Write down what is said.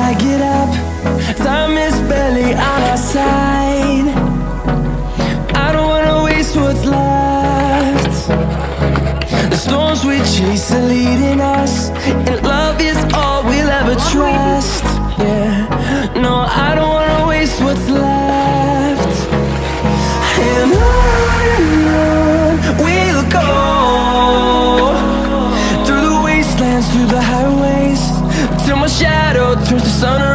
I get up, time is barely on our side. I don't wanna waste what's left. The storms we chase are leading us, and love is all we'll ever trust. Yeah, no, I don't wanna waste what's left. And on we'll go, through the wastelands, through the highways, till my shadow turns to sun